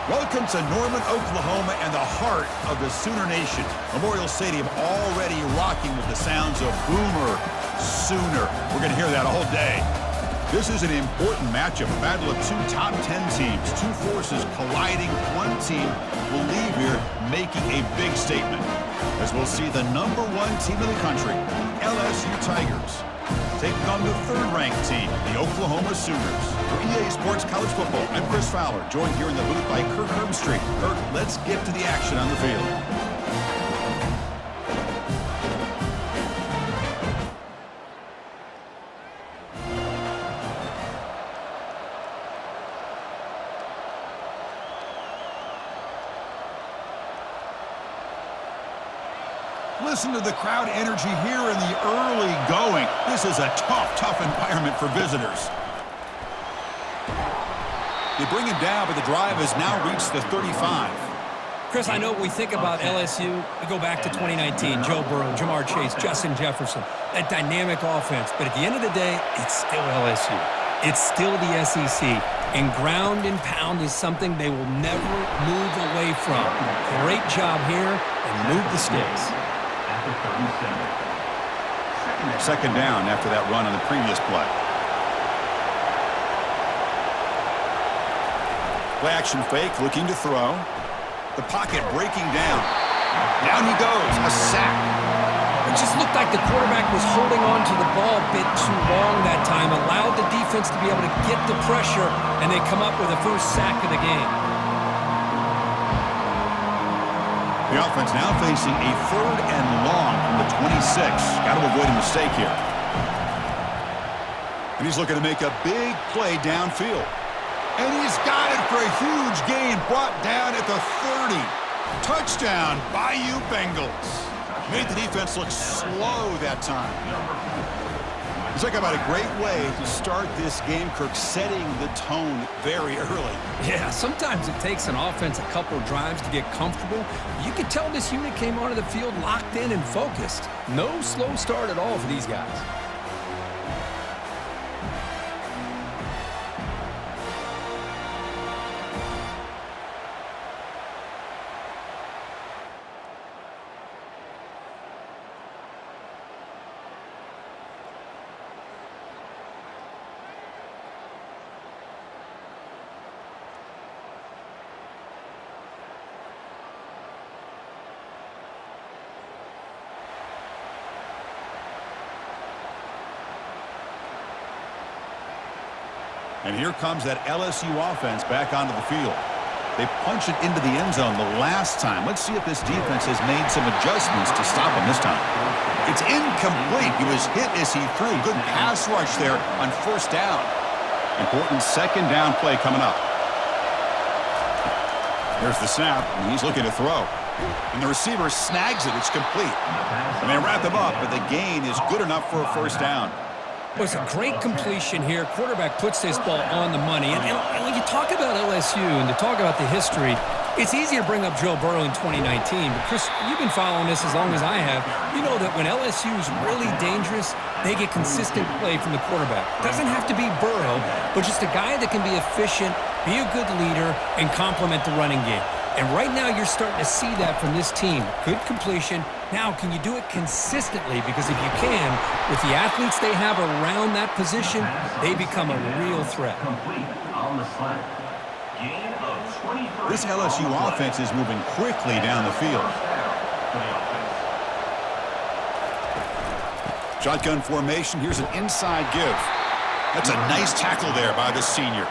Welcome to Norman, Oklahoma, and the heart of the Sooner Nation. Memorial Stadium already rocking with the sounds of Boomer Sooner. We're going to hear that all day. This is an important matchup, a battle of two top 10 teams, two forces colliding. One team will leave here making a big statement, as we'll see the #1 team in the country, LSU Tigers, taking on the third-ranked team, the Oklahoma Sooners. For EA Sports College Football, I'm Chris Fowler, joined here in the booth by Kirk Herbstreit. Kirk, let's get to the action on the field. Listen to the crowd energy here in the early going. This is a tough environment for visitors. They bring him down, but the drive has now reached the 35. Chris, I know we think about LSU. We go back to 2019, Joe Burrow, Jamar Chase, Justin Jefferson, that dynamic offense. But at the end of the day, it's still LSU. It's still the SEC. And ground and pound is something they will never move away from. Great job here, and move the sticks. Second down after that run on the previous play. Play action fake, looking to throw. The pocket breaking down. Down he goes, a sack. It just looked like the quarterback was holding on to the ball a bit too long that time, allowed the defense to be able to get the pressure, and they come up with the first sack of the game. The offense now facing a 3rd and long from the 26. Got to avoid a mistake here. And he's looking to make a big play downfield. And he's got it for a huge gain, brought down at the 30. Touchdown, Bayou Bengals. Made the defense look slow that time. Let's talk about a great way to start this game, Kirk, setting the tone very early. Yeah, sometimes it takes an offense a couple of drives to get comfortable. You could tell this unit came onto the field locked in and focused. No slow start at all for these guys. And here comes that LSU offense back onto the field. They punched it into the end zone the last time. Let's see if this defense has made some adjustments to stop him this time. It's incomplete. He was hit as he threw. Good pass rush there on 1st down. Important 2nd down play coming up. There's the snap, and he's looking to throw. And the receiver snags it. It's complete. And they wrap him up, but the gain is good enough for a 1st down. Well, it's a great completion here. Quarterback puts this ball on the money. And when you talk about LSU and to talk about the history, it's easy to bring up Joe Burrow in 2019. But, Chris, you've been following this as long as I have. You know that when LSU is really dangerous, they get consistent play from the quarterback. Doesn't have to be Burrow, but just a guy that can be efficient, be a good leader, and complement the running game. And right now you're starting to see that from this team. Good completion. Now, can you do it consistently? Because if you can, with the athletes they have around that position, they become a real threat. This LSU offense is moving quickly down the field. Shotgun formation. Here's an inside give. That's a nice tackle there by the senior.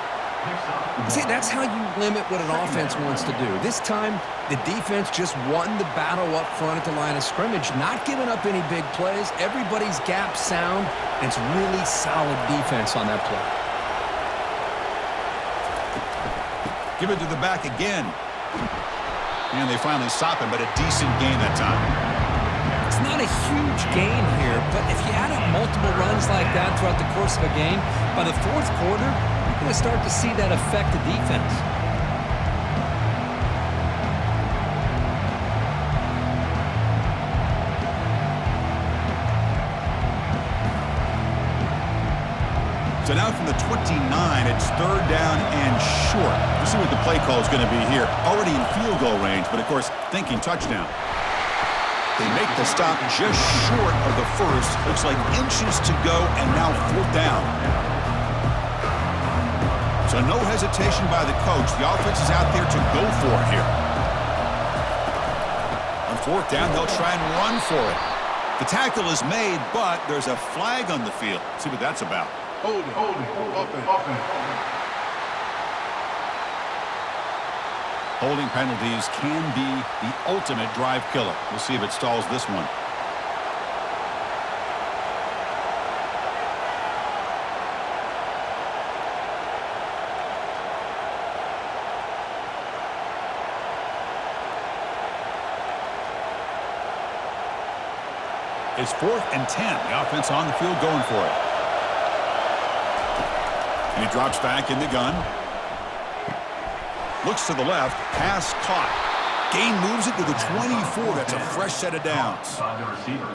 See, that's how you limit what an offense wants to do. This time, the defense just won the battle up front at the line of scrimmage, not giving up any big plays. Everybody's gap sound, and it's really solid defense on that play. Give it to the back again. And they finally stop him, but a decent gain that time. It's not a huge gain here, but if you add up multiple runs like that throughout the course of a game, by the 4th quarter, you're going to start to see that affect the defense. So now from the 29, it's third down and short. Let's see what the play call is going to be here. Already in field goal range, but of course, thinking touchdown. They make the stop just short of the first. Looks like inches to go, and now fourth down. So no hesitation by the coach. The offense is out there to go for it here. On fourth down, they'll try and run for it. The tackle is made, but there's a flag on the field. Let's see what that's about. Hold it, offense. Holding penalties can be the ultimate drive killer. We'll see if it stalls this one. It's 4th and 10. The offense on the field going for it. And he drops back in the gun. Looks to the left. Pass caught. Gain moves it to the 24. That's a fresh set of downs.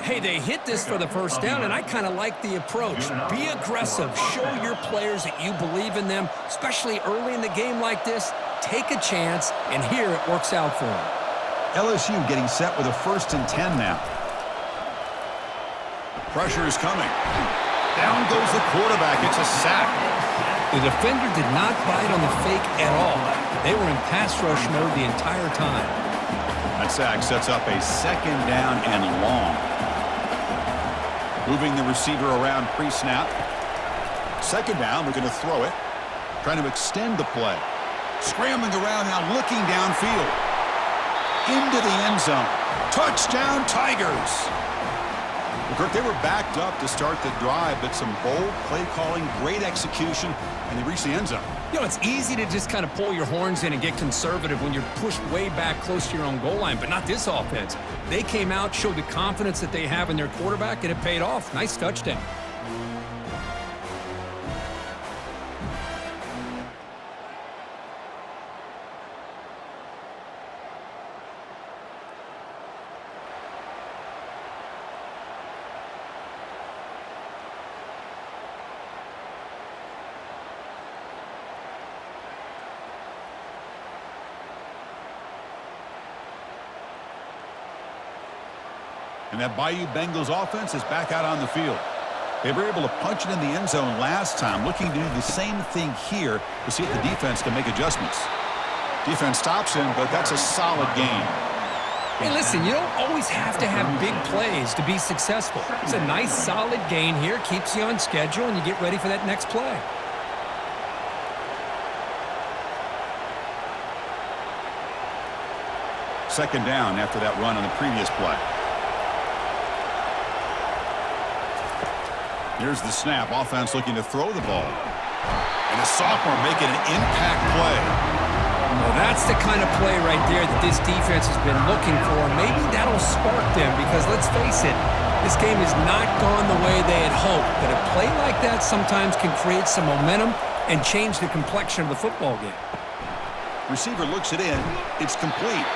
Hey, they hit this for the first down, and I kind of like the approach. Be aggressive. Show your players that you believe in them, especially early in the game like this. Take a chance, and here it works out for them. LSU getting set with a 1st and 10 now. Pressure is coming. Down goes the quarterback. It's a sack. The defender did not bite on the fake at all. They were in pass rush mode the entire time. That sack sets up a 2nd down and long. Moving the receiver around pre-snap. 2nd down, we're going to throw it. Trying to extend the play. Scrambling around now, looking downfield. Into the end zone. Touchdown, Tigers! Well, Kirk, they were backed up to start the drive, but some bold play calling, great execution, and they reached the end zone. You know, it's easy to just kind of pull your horns in and get conservative when you're pushed way back close to your own goal line, but not this offense. They came out, showed the confidence that they have in their quarterback, and it paid off. Nice touchdown. And that Bayou Bengals offense is back out on the field. They were able to punch it in the end zone last time, looking to do the same thing here to see if the defense can make adjustments. Defense stops him, but that's a solid game. Hey, listen, you don't always have to have big plays to be successful. It's a nice, solid gain here, keeps you on schedule, and you get ready for that next play. Second down after that run on the previous play. Here's the snap. Offense looking to throw the ball. And a sophomore making an impact play. Well, that's the kind of play right there that this defense has been looking for. Maybe that'll spark them because, let's face it, this game has not gone the way they had hoped. But a play like that sometimes can create some momentum and change the complexion of the football game. Receiver looks it in. It's complete.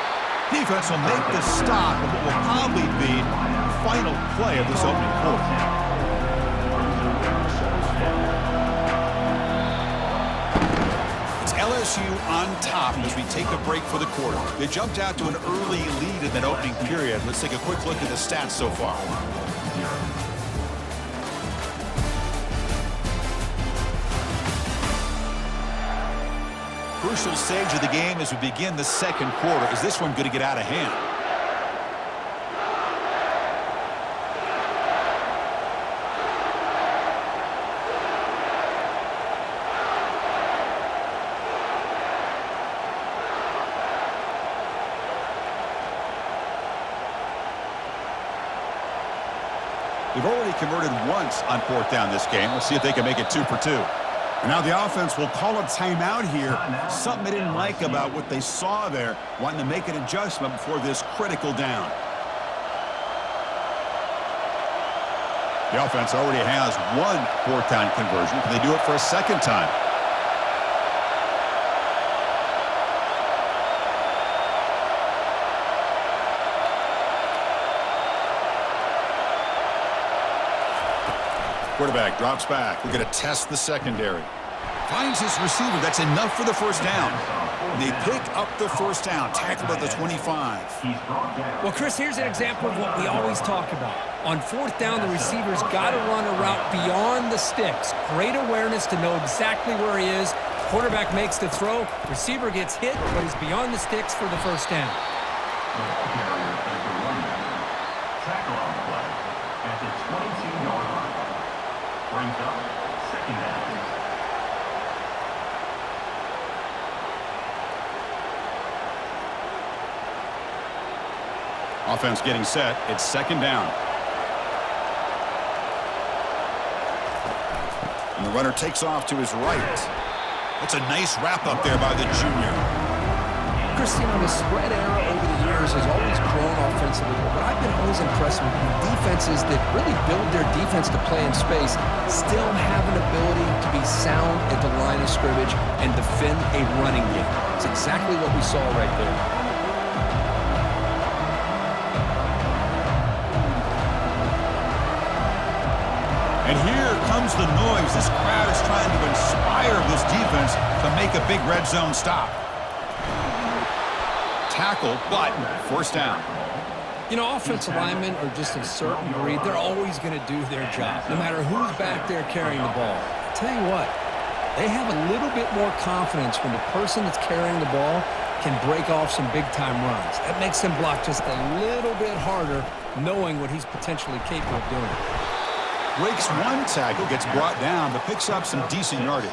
Defense will make the stop of what will probably be the final play of this opening quarter. LSU on top as we take a break for the quarter. They jumped out to an early lead in that opening period. Let's take a quick look at the stats so far. Crucial stage of the game as we begin the second quarter. Is this one going to get out of hand? They've already converted once on fourth down this game. Let's see if they can make it 2 for 2. And now the offense will call a timeout here. Something they didn't like about what they saw there, wanting to make an adjustment before this critical down. The offense already has one fourth down conversion. Can they do it for a second time? Quarterback drops back. We're going to test the secondary. Finds his receiver. That's enough for the first down. They pick up the first down. Tackled at the 25. Well, Chris, here's an example of what we always talk about. On fourth down, the receiver's got to run a route beyond the sticks. Great awareness to know exactly where he is. Quarterback makes the throw. Receiver gets hit, but is beyond the sticks for the first down. Tackle on the play at the 22-yard line. Brings up second down. Offense getting set. It's second down. And the runner takes off to his right. That's a nice wrap up there by the junior. Christian, the spread era over the years has always grown offensively, but I've been always impressed with defenses that really build their defense to play in space, still have an ability to be sound at the line of scrimmage and defend a running game. It's exactly what we saw right there. And here comes the noise. This crowd is trying to inspire this defense to make a big red zone stop. Tackle, but first down. You know, offensive linemen are just a certain breed. They're always going to do their job, no matter who's back there carrying the ball. I tell you what, they have a little bit more confidence when the person that's carrying the ball can break off some big-time runs. That makes them block just a little bit harder, knowing what he's potentially capable of doing. Breaks one tackle, gets brought down, but picks up some decent yardage.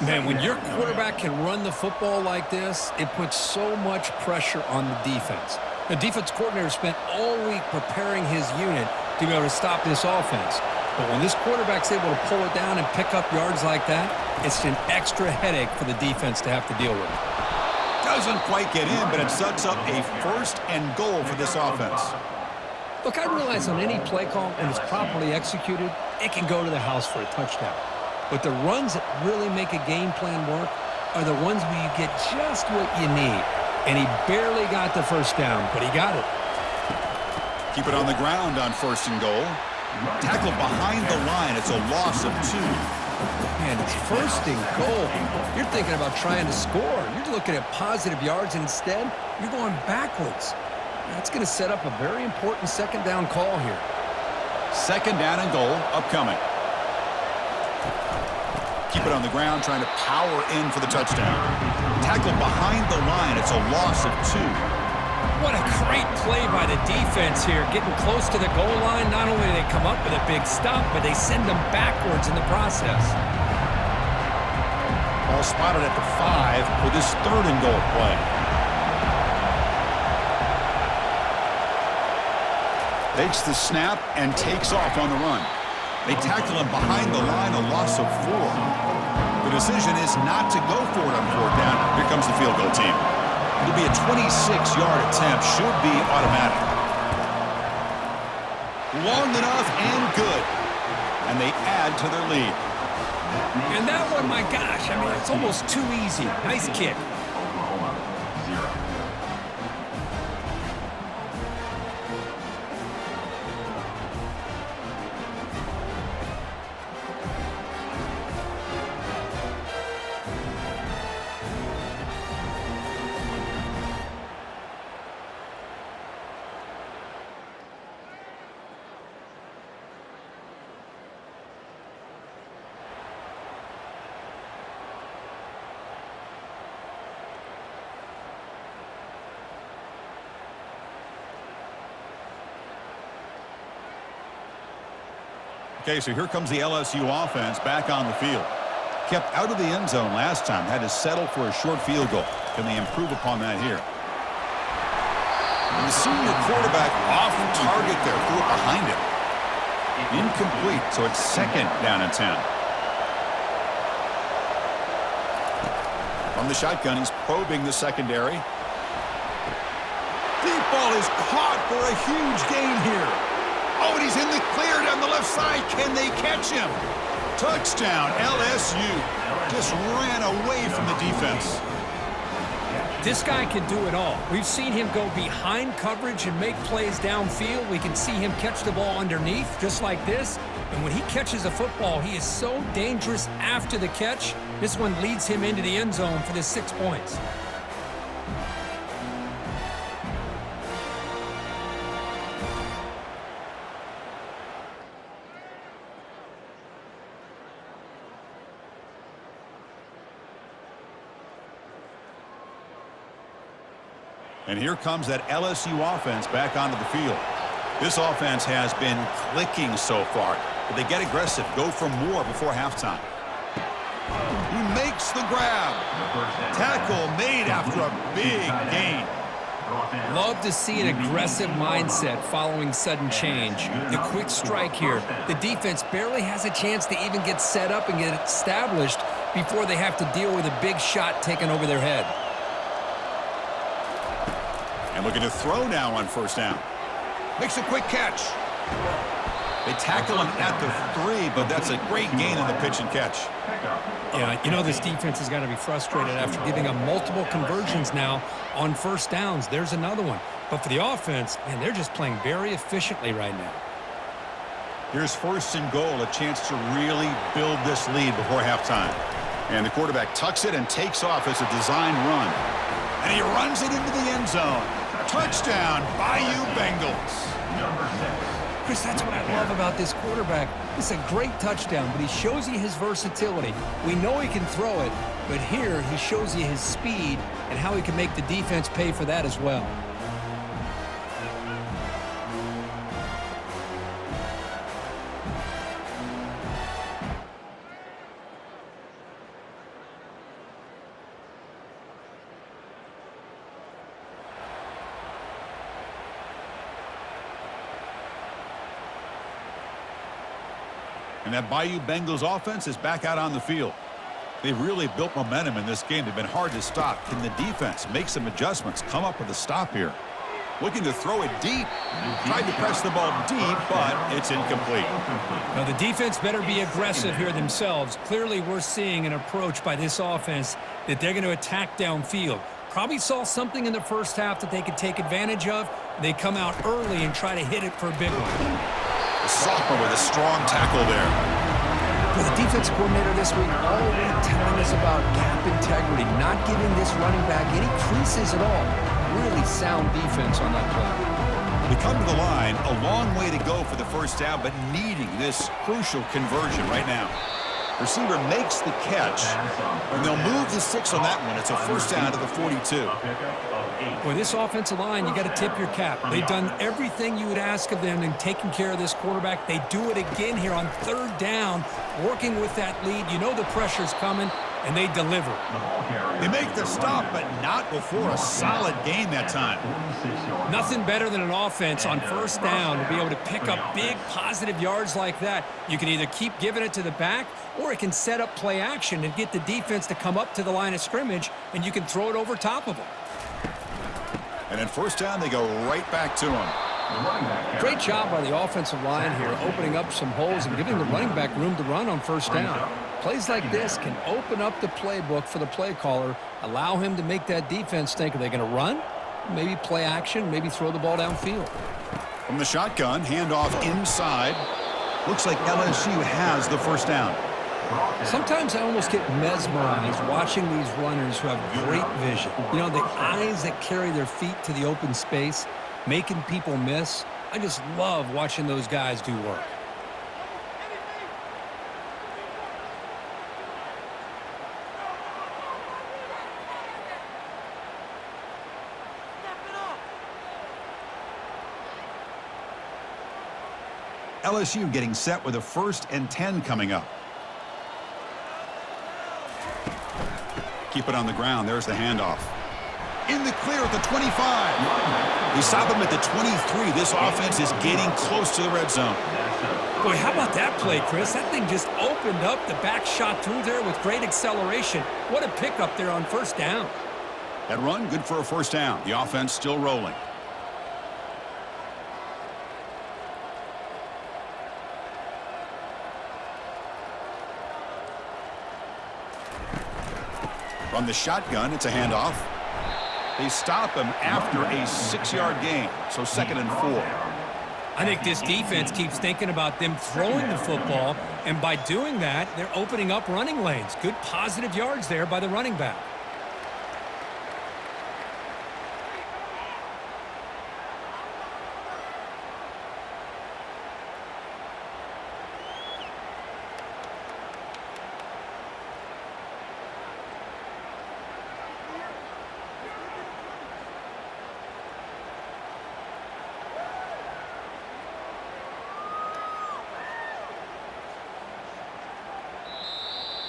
Man, when your quarterback can run the football like this, it puts so much pressure on the defense. The defense coordinator spent all week preparing his unit to be able to stop this offense. But when this quarterback's able to pull it down and pick up yards like that, it's an extra headache for the defense to have to deal with. Doesn't quite get in, but it sets up a first and goal for this offense. Look, I realize on any play call, when it's properly executed, it can go to the house for a touchdown. But the runs that really make a game plan work are the ones where you get just what you need. And he barely got the first down, but he got it. Keep it on the ground on first and goal. Tackle behind the line. It's a loss of 2. Man, it's first and goal. You're thinking about trying to score. You're looking at positive yards, and instead, you're going backwards. That's going to set up a very important second down call here. Second down and goal upcoming. Keep it on the ground, trying to power in for the touchdown. Tackle behind the line. It's a loss of 2. What a great play by the defense here. Getting close to the goal line, not only do they come up with a big stop, but they send them backwards in the process. Ball spotted at the 5 for this third and goal play. Takes the snap and takes off on the run. They tackle him behind the line, a loss of 4. The decision is not to go for it on fourth down. Here comes the field goal team. It'll be a 26-yard attempt. Should be automatic. Long enough and good. And they add to their lead. And that one, my gosh, I mean, it's almost too easy. Nice kick. Oklahoma, 0. Okay, so here comes the LSU offense back on the field. Kept out of the end zone last time. Had to settle for a short field goal. Can they improve upon that here? And the senior quarterback off target there. Threw it behind him. Incomplete, so it's second down and 10. From the shotgun, he's probing the secondary. Deep ball is caught for a huge gain here. Oh, and he's in the clear down the left side. Can they catch him? Touchdown, LSU. Just ran away from the defense. This guy can do it all. We've seen him go behind coverage and make plays downfield. We can see him catch the ball underneath, just like this. And when he catches a football, he is so dangerous after the catch. This one leads him into the end zone for the 6 points. And here comes that LSU offense back onto the field. This offense has been clicking so far, but they get aggressive, go for more before halftime. He makes the grab. Tackle made after a big gain. Love to see an aggressive mindset following sudden change. The quick strike here. The defense barely has a chance to even get set up and get established before they have to deal with a big shot taken over their head. And looking to throw now on first down. Makes a quick catch. They tackle him at the 3, but that's a great gain in the pitch and catch. Yeah, you know this defense has got to be frustrated after giving up multiple conversions now on first downs. There's another one. But for the offense, man, they're just playing very efficiently right now. Here's first and goal, a chance to really build this lead before halftime. And the quarterback tucks it and takes off as a design run. And he runs it into the end zone. Touchdown, Bayou Bengals. Number 6. Chris, that's what I love about this quarterback. It's a great touchdown, but he shows you his versatility. We know he can throw it, but here he shows you his speed and how he can make the defense pay for that as well. And that Bayou Bengals offense is back out on the field. They've really built momentum in this game. They've been hard to stop. Can the defense make some adjustments, come up with a stop here? Looking to throw it deep. Tried to press the ball deep, but it's incomplete. Now, the defense better be aggressive here themselves. Clearly, we're seeing an approach by this offense that they're going to attack downfield. Probably saw something in the first half that they could take advantage of. They come out early and try to hit it for a big one. The sophomore with a strong tackle there. For the defense coordinator this week, already telling us about gap integrity, not giving this running back any creases at all. Really sound defense on that play. They come to the line, a long way to go for the first down, but needing this crucial conversion right now. Receiver makes the catch, and they'll move the 6 on that one. It's a first down to the 42. Boy, this offensive line, you got to tip your cap. They've done everything you would ask of them in taking care of this quarterback. They do it again here on third down, working with that lead. You know the pressure's coming, and they deliver. They make the stop, but not before a solid gain that time. Nothing better than an offense on first down to be able to pick up big positive yards like that. You can either keep giving it to the back, or it can set up play action and get the defense to come up to the line of scrimmage, and you can throw it over top of them. And then first down, they go right back to him. Great job by the offensive line here, opening up some holes and giving the running back room to run on first down. Plays like this can open up the playbook for the play caller, allow him to make that defense think, are they going to run? Maybe play action, maybe throw the ball downfield. From the shotgun, handoff inside. Looks like LSU has the first down. Sometimes I almost get mesmerized watching these runners who have great vision. You know, the eyes that carry their feet to the open space, making people miss. I just love watching those guys do work. LSU getting set with a 1st and 10 coming up. Keep it on the ground. There's the handoff. In the clear at the 25. We stop him at the 23. This offense is getting close to the red zone. Boy, how about that play, Chris? That thing just opened up. The back shot through there with great acceleration. What a pickup there on first down. That run, good for a first down. The offense still rolling. From the shotgun, it's a handoff. They stop him after a 6-yard gain, so 2nd and 4. I think this defense keeps thinking about them throwing the football, and by doing that, they're opening up running lanes. Good positive yards there by the running back.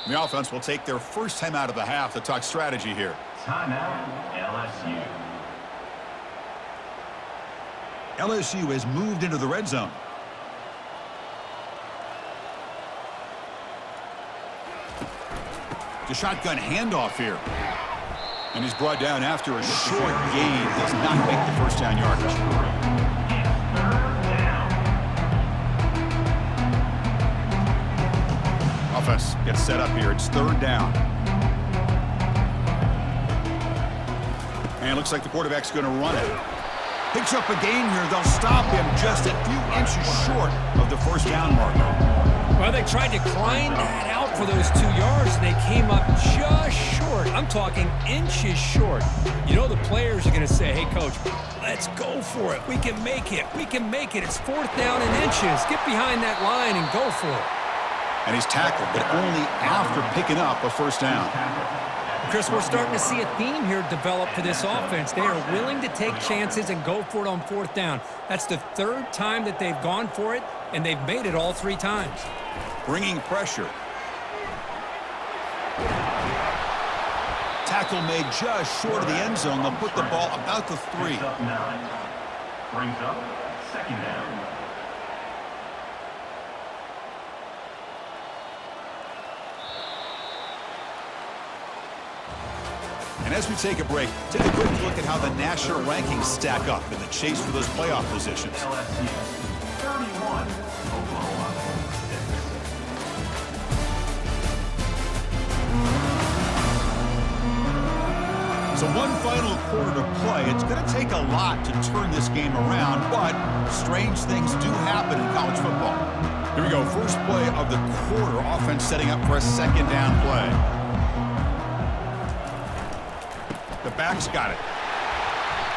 The offense will take their first time out of the half to talk strategy here. Timeout, LSU. LSU has moved into the red zone. The shotgun handoff here. And he's brought down after a short gain. Does not make the first down yardage. Offense gets set up here. It's third down. And it looks like the quarterback's going to run it. Picks up a gain here. They'll stop him just a few inches short of the first down marker. Well, they tried to grind that out for those 2 yards, and they came up just short. I'm talking inches short. You know the players are going to say, hey, Coach, let's go for it. We can make it. We can make it. It's fourth down and inches. Get behind that line and go for it. And he's tackled, but only after picking up a first down. Chris, we're starting to see a theme here develop for this offense. They are willing to take chances and go for it on fourth down. That's the third time that they've gone for it, and they've made it all 3 times. Bringing pressure. Tackle made just short of the end zone. They'll put the ball about the 3. Brings up 9. Brings up second down. And as we take a break, take a quick look at how the national rankings stack up in the chase for those playoff positions. LSU 31, Oklahoma 6. So one final quarter to play. It's going to take a lot to turn this game around, but strange things do happen in college football. Here we go. First play of the quarter. Offense setting up for a second down play. The back's got it.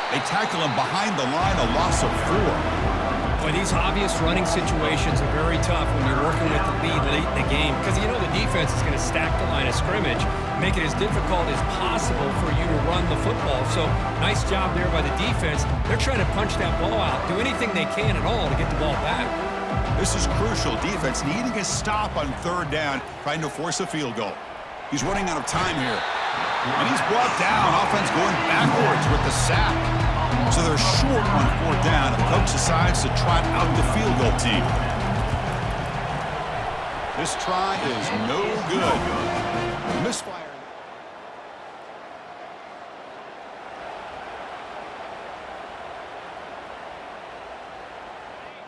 They tackle him behind the line, a loss of 4. Boy, these obvious running situations are very tough when you're working with the lead late in the game, because you know the defense is going to stack the line of scrimmage, make it as difficult as possible for you to run the football. So nice job there by the defense. They're trying to punch that ball out, do anything they can at all to get the ball back. This is crucial. Defense needing a stop on third down, trying to force a field goal. He's running out of time here. And he's brought down. Offense going backwards with the sack. So they're short on fourth down. And the coach decides to trot out the field goal team. This try is no good. Misfire.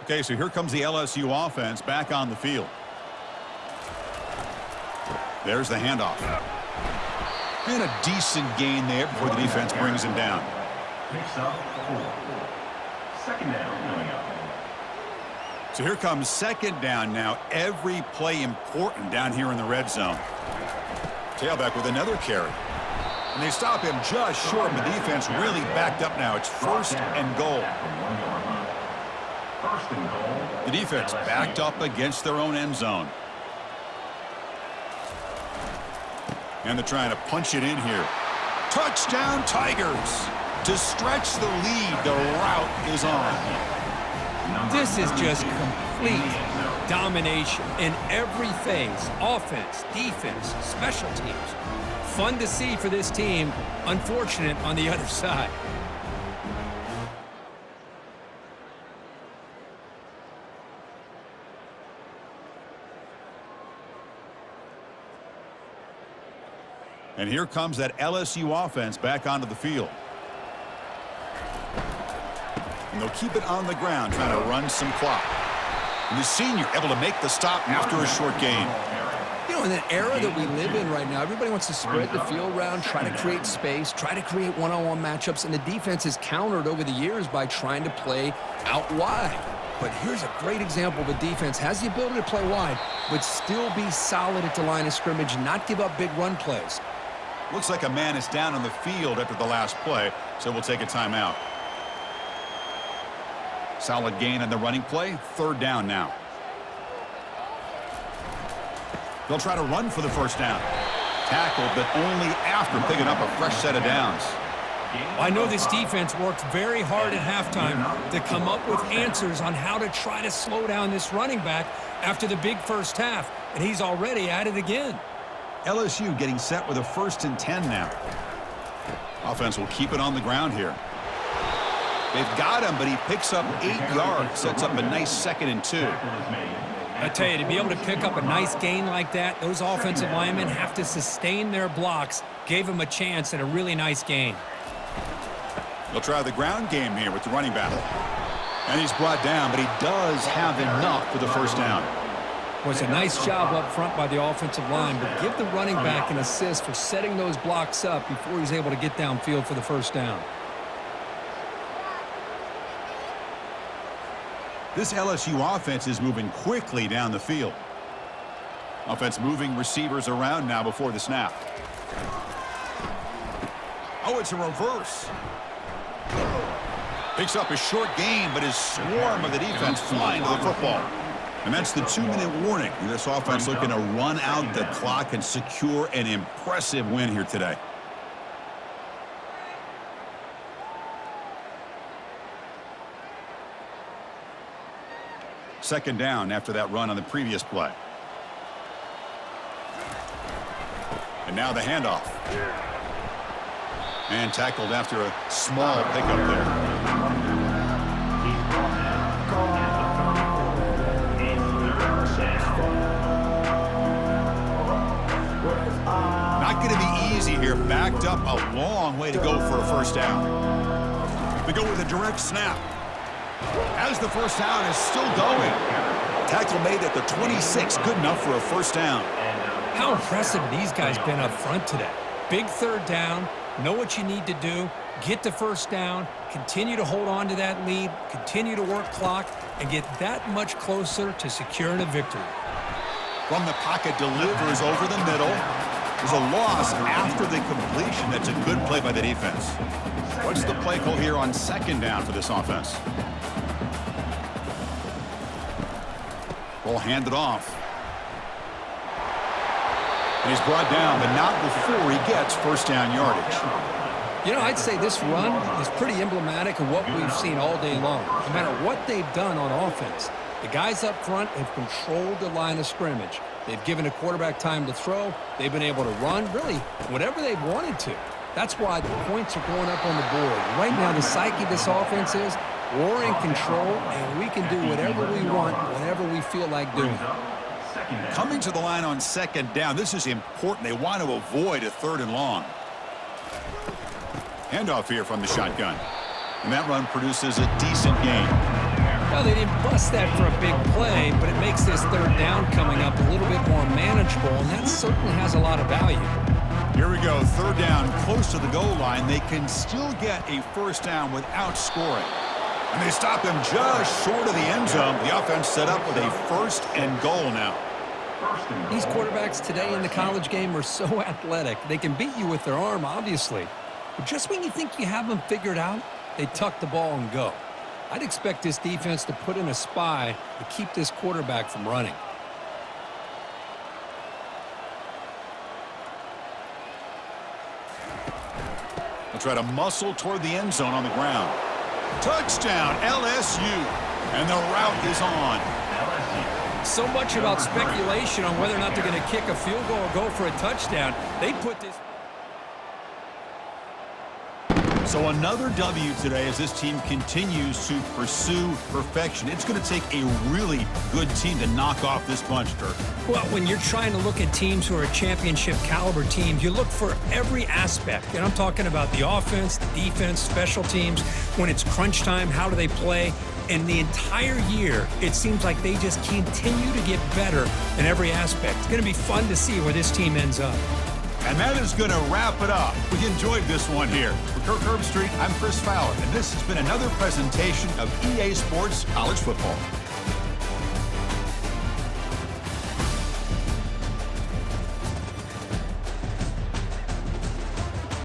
Okay, so here comes the LSU offense back on the field. There's the handoff. And a decent gain there before the defense brings him down. Picks up 4. Second down coming up. So here comes second down now. Every play important down here in the red zone. Tailback with another carry. And they stop him just short. The defense really backed up now. It's first and goal. First and goal. The defense backed up against their own end zone. And they're trying to punch it in here. Touchdown, Tigers! To stretch the lead, the route is on. This is just complete domination in every phase. Offense, defense, special teams. Fun to see for this team. Unfortunate on the other side. And here comes that LSU offense back onto the field. And they'll keep it on the ground, trying to run some clock. And the senior able to make the stop after a short gain. You know, in that era that we live in right now, everybody wants to spread the field around, try to create space, try to create one-on-one matchups, and the defense is countered over the years by trying to play out wide. but here's a great example of a defense has the ability to play wide, but still be solid at the line of scrimmage, not give up big run plays. Looks like a man is down on the field after the last play, so we'll take a timeout. Solid gain on the running play. 3rd down now. They'll try to run for the first down. Tackled, but only after picking up a fresh set of downs. I know this defense worked very hard at halftime to come up with answers on how to try to slow down this running back after the big first half, and he's already at it again. LSU getting set with a 1st and 10 now. Offense will keep it on the ground here. They've got him, but he picks up 8 yards, sets up a nice 2nd and 2. I tell you, to be able to pick up a nice gain like that, those offensive linemen have to sustain their blocks. Gave him a chance at a really nice gain. They'll try the ground game here with the running back. And he's brought down, but he does have enough for the first down. Was a nice job up front by the offensive line, but give the running back an assist for setting those blocks up before he's able to get downfield for the first down. This LSU offense is moving quickly down the field. Offense moving receivers around now before the snap. Oh, it's a reverse. Picks up a short gain, but his swarm of the defense flying to the football. And that's the 2-minute warning. This offense looking to run out the clock and secure an impressive win here today. Second down after that run on the previous play. And now the handoff. And tackled after a small pickup there. Not going to be easy here. Backed up a long way to go for a first down. They go with a direct snap. As the first down is still going. Tackle made at the 26. Good enough for a first down. How impressive have these guys been up front today? Big 3rd down. Know what you need to do. Get the first down. Continue to hold on to that lead. Continue to work clock. And get that much closer to securing a victory. From the pocket, delivers over the middle. There's a loss after the completion. That's a good play by the defense. What's the play call here on 2nd down for this offense? Ball handed off. And he's brought down, but not before he gets first down yardage. You know, I'd say this run is pretty emblematic of what we've seen all day long. No matter what they've done on offense, the guys up front have controlled the line of scrimmage. They've given a quarterback time to throw. They've been able to run, really, whatever they've wanted to. That's why the points are going up on the board. Right now, the psyche of this offense is we're in control, and we can do whatever we want, whenever we feel like doing it. Coming to the line on 2nd down, this is important. They want to avoid a 3rd and long. Handoff here from the shotgun. And that run produces a decent gain. Well, they didn't bust that for a big play, but it makes this 3rd down coming up a little bit more manageable, and that certainly has a lot of value. Here we go, 3rd down, close to the goal line. They can still get a first down without scoring. And they stop him just short of the end zone. The offense set up with a 1st and goal now. These quarterbacks today in the college game are so athletic. They can beat you with their arm, obviously. But just when you think you have them figured out, they tuck the ball and go. I'd expect this defense to put in a spy to keep this quarterback from running. They'll try to muscle toward the end zone on the ground. Touchdown, LSU. And the route is on. So much about speculation on whether or not they're going to kick a field goal or go for a touchdown. They put this... So another W today as this team continues to pursue perfection. It's going to take a really good team to knock off this bunch, Dirk. Well, when you're trying to look at teams who are championship caliber teams, you look for every aspect. And I'm talking about the offense, the defense, special teams. When it's crunch time, how do they play? And the entire year, it seems like they just continue to get better in every aspect. It's going to be fun to see where this team ends up. And that is going to wrap it up. We enjoyed this one here. For Kirk Herbstreit, I'm Chris Fowler, and this has been another presentation of EA Sports College Football.